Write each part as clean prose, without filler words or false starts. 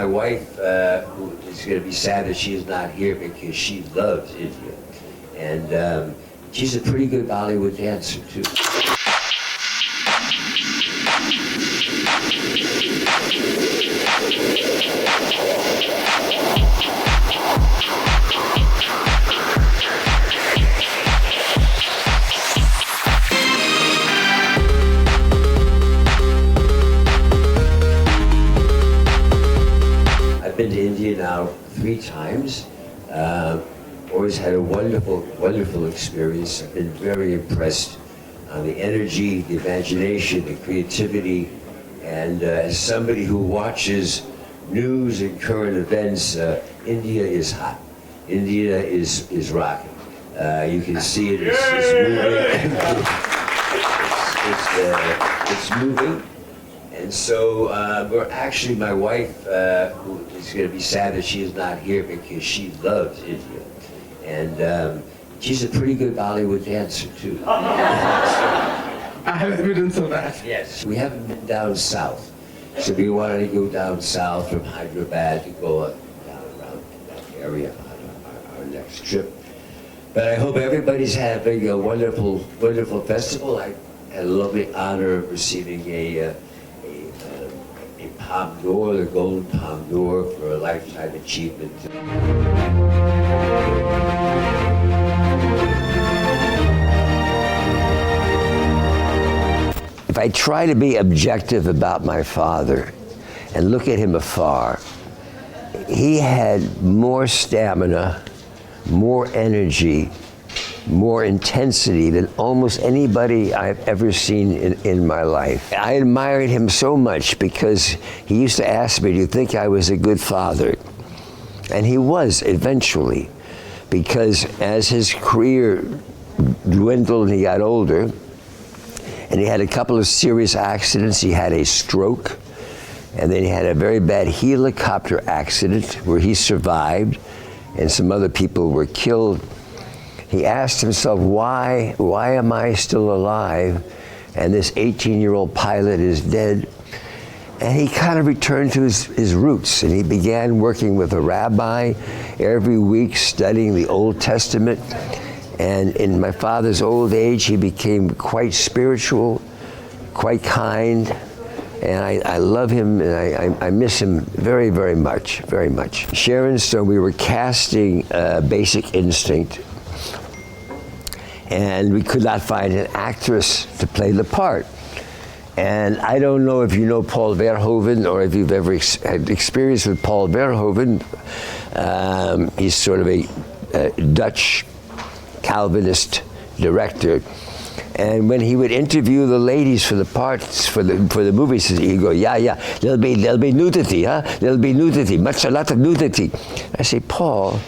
my wife, who is going to be sad that she is not here because she loves India. And she's a pretty good Bollywood dancer, too. I've been to India now 3 times. Always had a wonderful experience. I've been very impressed on the energy, the imagination, the creativity, and as somebody who watches news and current events, India is hot. India is rocking. You can see it. It's moving. And so we're actually, my wife, who is going to be sad that she is not here because she loves India. And she's a pretty good Bollywood dancer, too. I have evidence of that. Yes. We haven't been down south. So we wanted to go down south from Hyderabad to go down around that area on our next trip. But I hope everybody's having a wonderful festival. I had a lovely honor of receiving a Palme d'Or, the Golden Palme d'Or for a lifetime achievement. If I try to be objective about my father and look at him afar, he had more stamina, more energy, more intensity than almost anybody I've ever seen in my life. I admired him so much because he used to ask me, do you think I was a good father? And he was eventually, because as his career dwindled and he got older, and he had a couple of serious accidents. He had a stroke, and then he had a very bad helicopter accident where he survived, and some other people were killed. He asked himself, why am I still alive, and this 18-year-old pilot is dead? And he kind of returned to his roots, and he began working with a rabbi every week, studying the Old Testament. And in my father's old age, he became quite spiritual, quite kind, and I love him, and I miss him very, very much, very much. Sharon Stone, we were casting Basic Instinct, and we could not find an actress to play the part. And I don't know if you know Paul Verhoeven or if you've ever had experience with Paul Verhoeven. He's sort of a Dutch Calvinist director, and when he would interview the ladies for the parts for the movies, he'd go, yeah, there'll be nudity, huh? There'll be nudity, a lot of nudity. I say, Paul,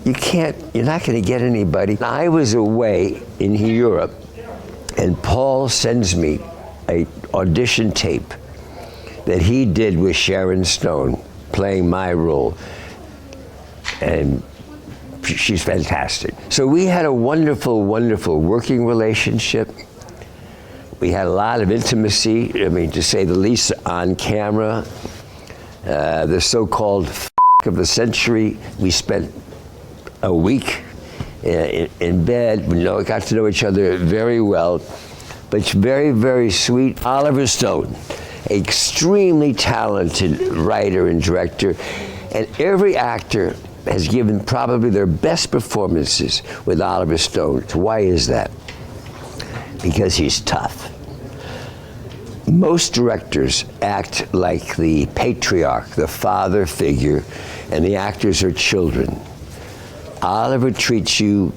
you're not going to get anybody. I was away in Europe, and Paul sends me a audition tape that he did with Sharon Stone, playing my role, and she's fantastic. So we had a wonderful working relationship. We had a lot of intimacy, I mean, to say the least, on camera. The so-called of the century, we spent a week in bed. We got to know each other very well, but very, very sweet. Oliver Stone, extremely talented writer and director, and every actor has given probably their best performances with Oliver Stone. Why is that? Because he's tough. Most directors act like the patriarch, the father figure, and the actors are children. Oliver treats you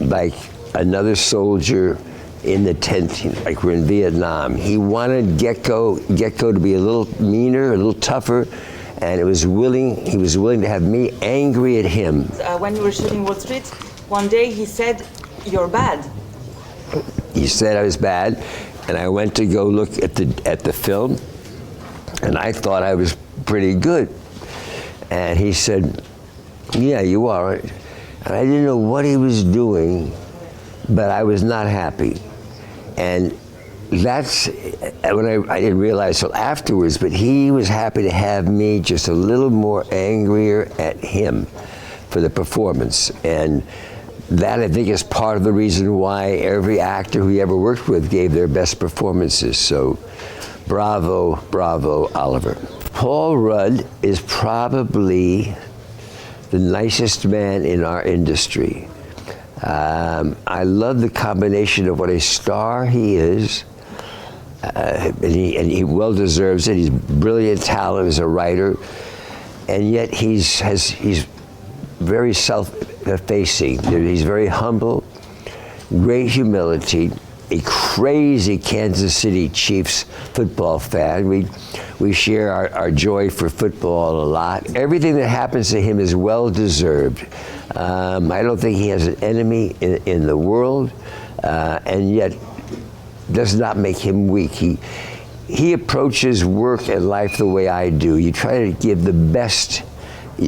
like another soldier in the tent, like we're in Vietnam. He wanted Gecko to be a little meaner, a little tougher, and he was willing to have me angry at him. When we were shooting Wall Street, one day he said, "You're bad." He said I was bad, and I went to go look at the film, and I thought I was pretty good. And he said, "Yeah, you are." And I didn't know what he was doing, but I was not happy. And that's when I didn't realize till afterwards, but he was happy to have me just a little more angrier at him for the performance. And that, I think, is part of the reason why every actor who he ever worked with gave their best performances. So bravo, bravo, Oliver. Paul Rudd is probably the nicest man in our industry. I love the combination of what a star he is, and he well deserves it. He's brilliant talent as a writer, and yet he's very self-effacing. He's very humble, great humility, a crazy Kansas City Chiefs football fan. We share our joy for football a lot. Everything that happens to him is well deserved. I don't think he has an enemy in the world, and yet does not make him weak. He approaches work and life the way I do. You try to give the best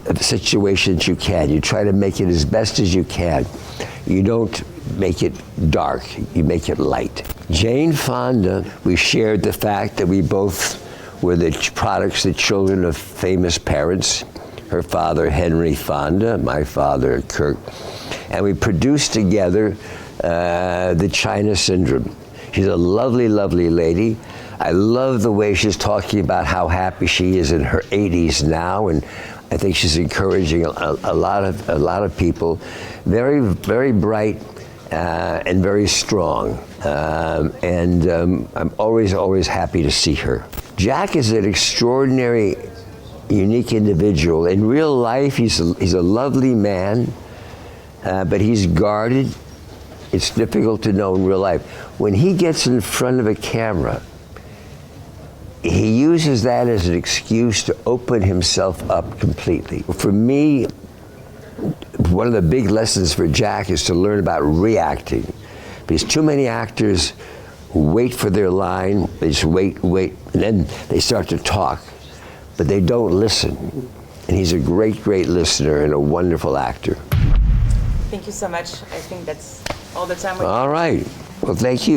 of situations you can. You try to make it as best as you can. You don't make it dark, you make it light. Jane Fonda, we shared the fact that we both were the products, the children of famous parents. Her father, Henry Fonda, my father, Kirk. And we produced together the China Syndrome. She's a lovely, lovely lady. I love the way she's talking about how happy she is in her 80s now, and I think she's encouraging a lot of people. Very, very bright and very strong, I'm always happy to see her. Jack is an extraordinary, unique individual. In real life, he's a lovely man, but he's guarded. It's difficult to know in real life. When he gets in front of a camera, he uses that as an excuse to open himself up completely. For me, one of the big lessons for Jack is to learn about reacting. Because too many actors wait for their line, they just wait, and then they start to talk, but they don't listen. And he's a great, great listener and a wonderful actor. Thank you so much. I think that's all the time we have. All right. Well, thank you.